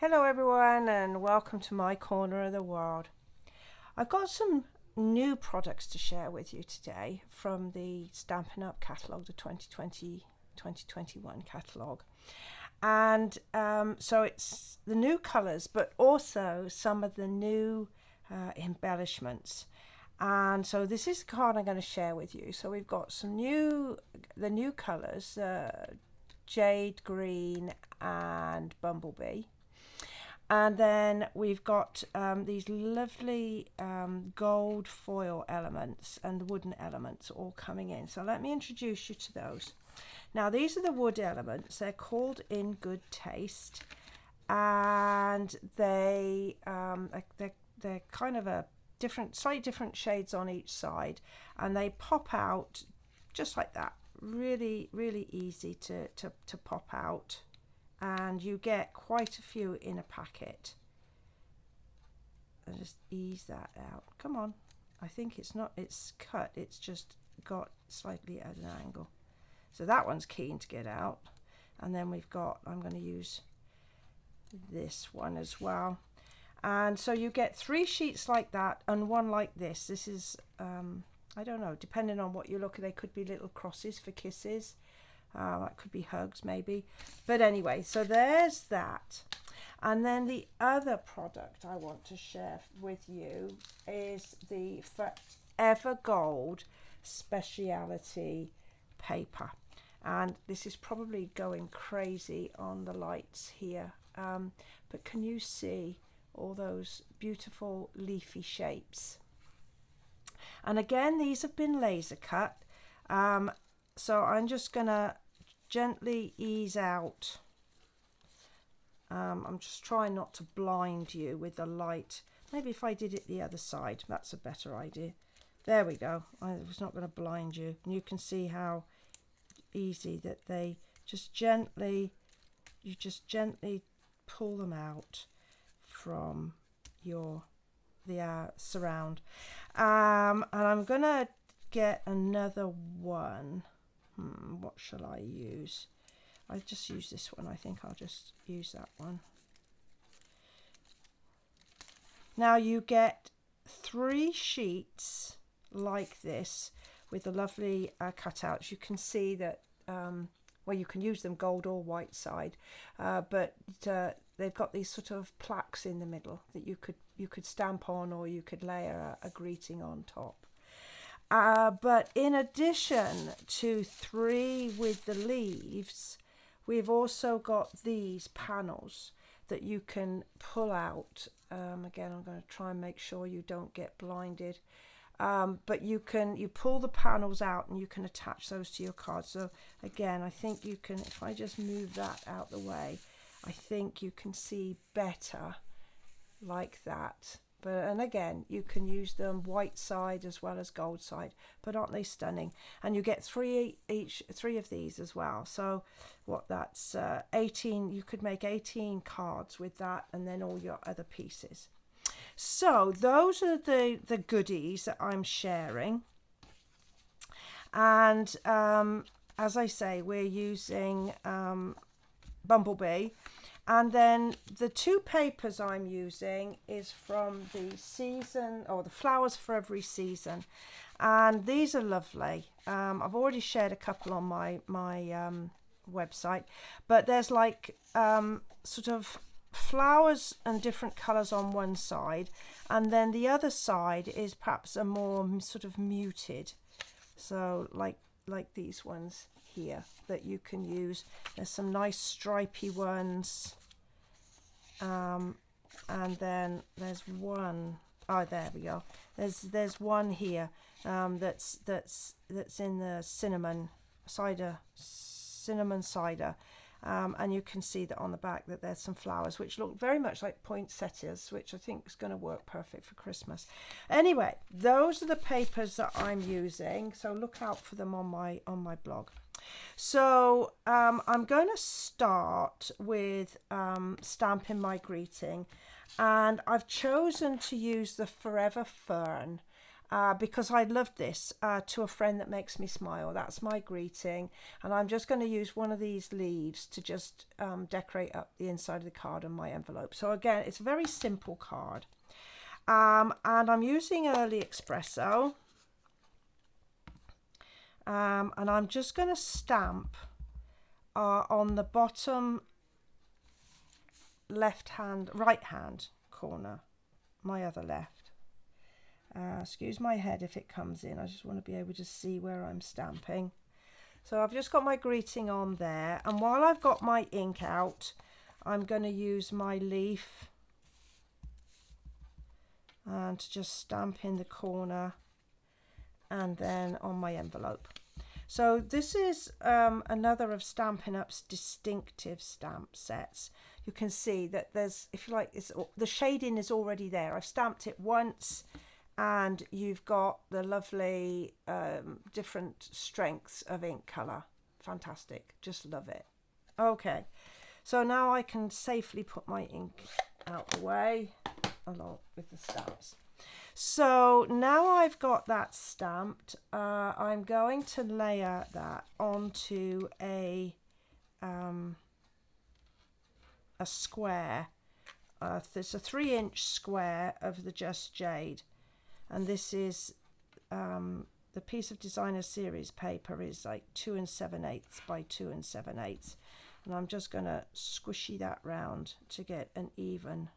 Hello everyone and welcome to my corner of the world. I've got some new products to share with you today from the Stampin' Up catalogue, the 2020-2021 catalogue. And so it's the new colours, but also some of the new embellishments. And so this is the card I'm going to share with you. So we've got the new colours, Jade Green and Bumblebee. And then we've got these lovely gold foil elements and wooden elements all coming in. So let me introduce you to those. Now these are the wood elements. They're called In Good Taste, and they're kind of a slightly different shades on each side, and they pop out just like that. Really, really easy to pop out. And you get quite a few in a packet. I'll just ease that out. Come on. I think it's cut, it's just got slightly at an angle. So that one's keen to get out. And then I'm going to use this one as well. And so you get 3 sheets like that and one like this. This is, I don't know, depending on what you look at, they could be little crosses for kisses. That could be hugs maybe, but anyway, so there's that. And then the other product I want to share with you is the Forever Gold Speciality paper, and this is probably going crazy on the lights here, but can you see all those beautiful leafy shapes? And again, these have been laser cut, so I'm just gonna gently ease out. I'm just trying not to blind you with the light. Maybe if I did it the other side, that's a better idea. There we go. I was not going to blind you. And you can see how easy that they you just gently pull them out from the surround. And I'm going to get another one. What shall I use? I just use this one. I think I'll just use that one. Now you get 3 sheets like this with the lovely cutouts. You can see that, well, you can use them gold or white side, but they've got these sort of plaques in the middle that you could stamp on, or you could layer a greeting on top. But in addition to 3 with the leaves, we've also got these panels that you can pull out. Again, I'm going to try and make sure you don't get blinded. But you pull the panels out and you can attach those to your cards. So again, I think you can, if I just move that out the way, I think you can see better like that. And again, you can use them white side as well as gold side, but aren't they stunning? And you get 3 of these as well. So what, that's 18, you could make 18 cards with that, and then all your other pieces. So those are the goodies that I'm sharing. And as I say, we're using Bumblebee. And then the 2 papers I'm using is from the season, or the Flowers for Every Season, and these are lovely. I've already shared a couple on my website, but there's like sort of flowers and different colours on one side, and then the other side is perhaps a more sort of muted, so like these ones here that you can use. There's some nice stripy ones, and then there's one, oh, there we go, there's one here that's in the cinnamon cider, and you can see that on the back that there's some flowers which look very much like poinsettias, which I think is going to work perfect for Christmas. Anyway, those are the papers that I'm using, so look out for them on my blog. So I'm going to start with stamping my greeting, and I've chosen to use the Forever Fern. because I loved this, to a friend that makes me smile. That's my greeting. And I'm just going to use one of these leaves to just decorate up the inside of the card and my envelope. So again, it's a very simple card. And I'm using early espresso. And I'm just going to stamp on the bottom right hand corner, my other left. Excuse my head if it comes in. I just want to be able to see where I'm stamping. So I've just got my greeting on there. And while I've got my ink out, I'm going to use my leaf and to just stamp in the corner and then on my envelope. So this is another of Stampin' Up's distinctive stamp sets. You can see that there's, if you like, the shading is already there. I've stamped it once, and you've got the lovely different strengths of ink colour. Fantastic, just love it. Okay, so now I can safely put my ink out the way along with the stamps. So now I've got that stamped, I'm going to layer that onto a square. There's a 3-inch square of the Just Jade, and this is the piece of designer series paper is like 2 7/8 by 2 7/8, and I'm just going to squishy that round to get an even,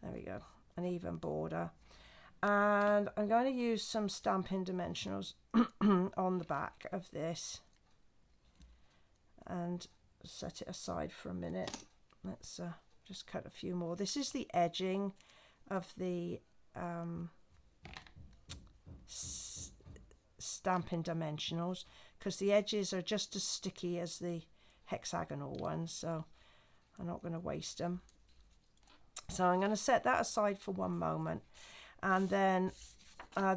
there we go, an even border. And I'm going to use some Stampin' Dimensionals on the back of this and set it aside for a minute. Let's just cut a few more. This is the edging of the Stampin' Dimensionals, because the edges are just as sticky as the hexagonal ones, so I'm not going to waste them. So I'm going to set that aside for one moment, and then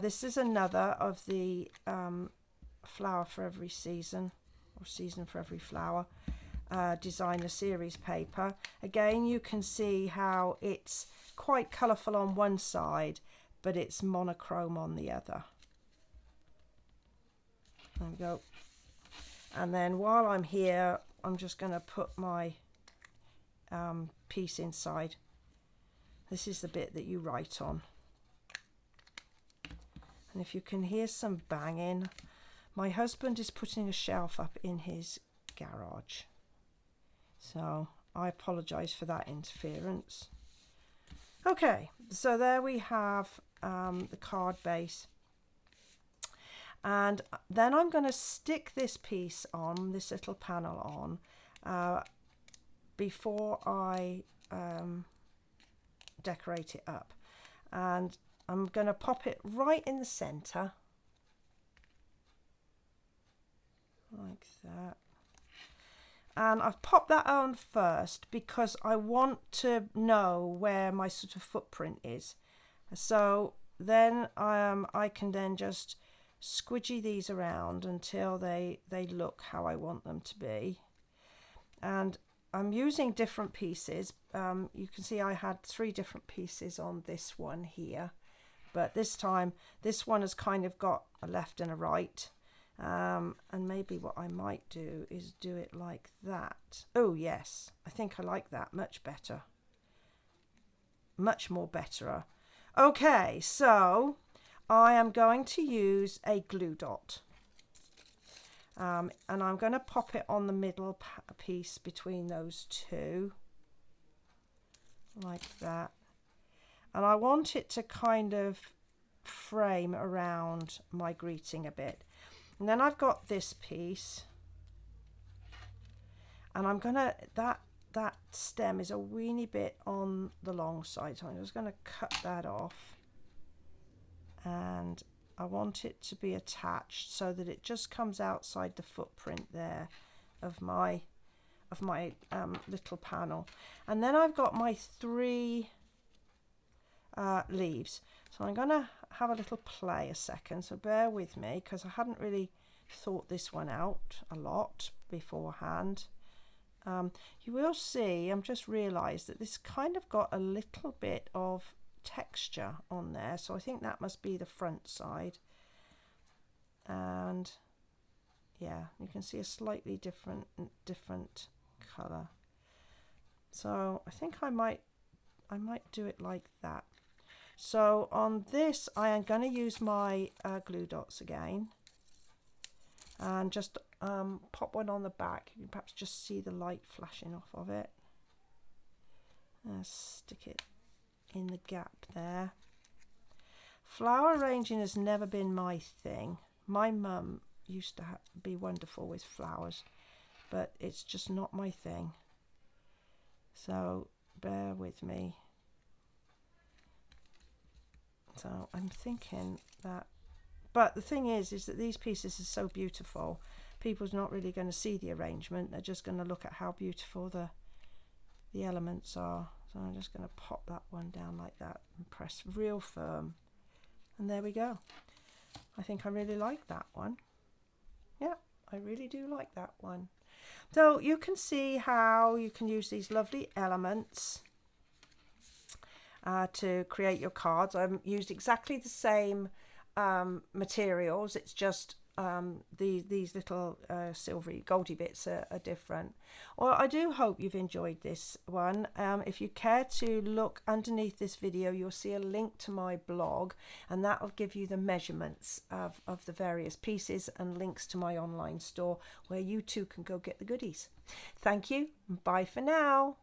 this is another of the Flower for Every Season, or Season for Every Flower designer series paper. Again, you can see how it's quite colourful on one side, but it's monochrome on the other. There we go. And then while I'm here, I'm just going to put my piece inside. This is the bit that you write on. And if you can hear some banging, my husband is putting a shelf up in his garage. So I apologise for that interference. Okay, so there we have the card base. And then I'm going to stick this piece on, this little panel on, before I decorate it up. And I'm going to pop it right in the centre, like that. And I've popped that on first because I want to know where my sort of footprint is. So then I can then just squidgy these around until they look how I want them to be. And I'm using different pieces. You can see I had 3 different pieces on this one here, but this time this one has kind of got a left and a right. And maybe what I might do is do it like that. Oh yes, I think I like that much better. Much more better. Okay, so I am going to use a glue dot. And I'm going to pop it on the middle piece between those two. Like that. And I want it to kind of frame around my greeting a bit. And then I've got this piece, and I'm gonna, that stem is a weeny bit on the long side, so I'm just gonna cut that off, and I want it to be attached so that it just comes outside the footprint there of my little panel. And then I've got my 3 leaves. So I'm going to have a little play a second, so bear with me, because I hadn't really thought this one out a lot beforehand. You will see, I've just realised that this kind of got a little bit of texture on there, so I think that must be the front side. And yeah, you can see a slightly different colour. So I think I might do it like that. So on this, I am going to use my glue dots again, and just pop one on the back. You can perhaps just see the light flashing off of it. Stick it in the gap there. Flower arranging has never been my thing. My mum used to be wonderful with flowers, but it's just not my thing. So bear with me. So I'm thinking that, but the thing is that these pieces are so beautiful, people's not really going to see the arrangement. They're just going to look at how beautiful the elements are. So I'm just going to pop that one down like that and press real firm. And there we go. I think I really like that one. Yeah, I really do like that one. So you can see how you can use these lovely elements to create your cards. I've used exactly the same materials. It's just these little silvery goldy bits are different. Well, I do hope you've enjoyed this one. If you care to look underneath this video, you'll see a link to my blog, and that will give you the measurements of the various pieces and links to my online store where you too can go get the goodies. Thank you. Bye for now.